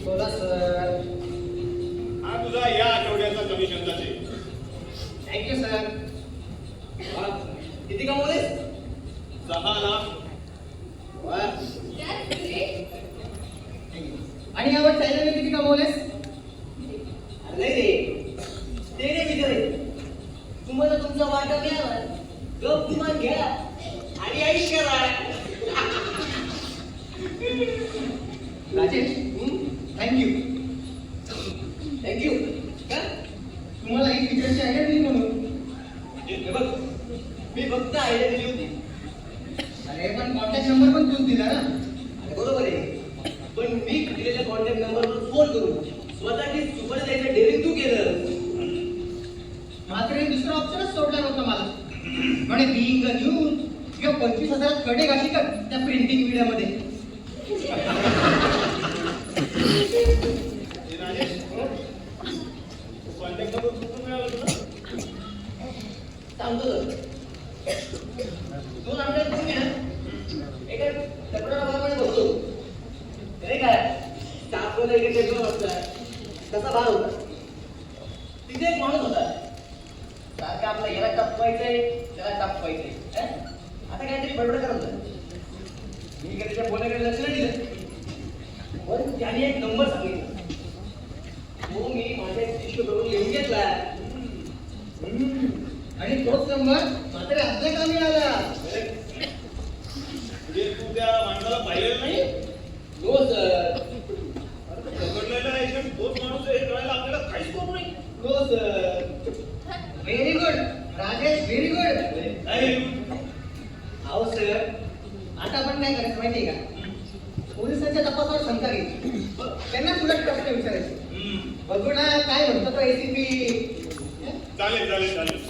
बोला सर. हा तुझा या आठवड्याचा कमिशनचा चेक. Thank you sir. किती कमवलेस? 10 लाख. आणि यावर चायनाने किती कमवलेस? नाही रे, ते रे मित्र, तुम्हाला तुमचा वाटा मिळाला, गप गुमान घ्या आणि ऐश करा. राजेश थँक्यू. थँक्यू. का? तुम्हाला ही फीचरची आयडिया दिली म्हणून. हे बघ, मी फक्त आयडिया दिली होती. अरे पण कॉन्टॅक्ट नंबर पण तूच दिला ना. अरे बरोबर आहे, पण मी दिलेल्या कॉन्टॅक्ट नंबरवर फोन करून स्वतःची सुपर द्यायचं डेअरिंग तू केलं. मात्र दुसरा ऑप्शनच सोडला नव्हता मला. म्हणे बिईंग अ न्यू किंवा 25,000 कडे घाशी कर त्या प्रिंटिंग मीडियामध्ये. राजेश कॉन्टॅक्ट नंबर कुठून मिळाला तुला? सांगतो तर. 2 आठवड्यात तुम्ही ना एका तक्रार भागामध्ये बघतो. अरे काय स्टाफमध्ये एका टेबलवर बसला कसा भाग होता. तिथे एक माणूस होता सारखा आपला याला टपवायचंय त्याला टपवायचंय. आता काहीतरी बडबड करत होता. मी काय त्याच्या फोनाकडे लक्ष नाही दिलं, पण त्याने एक नंबर सांगितला. तो मी माझ्या शिष्य करून लिहून घेतला. आणि तोच नंबर मात्र आपल्या कामी आला. म्हणजे तू त्या माणसाला पाहिलेलं नाही? हो सर. पकडलेला आहे पण तोच माणूस हे कळायला आपल्याला काहीच करू नाही. हो sir. Very good Rajesh, very good. नाही अहो सर, आता आपण काय करायचं माहितीये का? पोलिसांच्या तपासावर शंका घ्यायची, त्यांना उलट प्रश्न विचारायचे. बघू ना काय म्हणतो तो एसीपी. चालेल चालेल चालेल.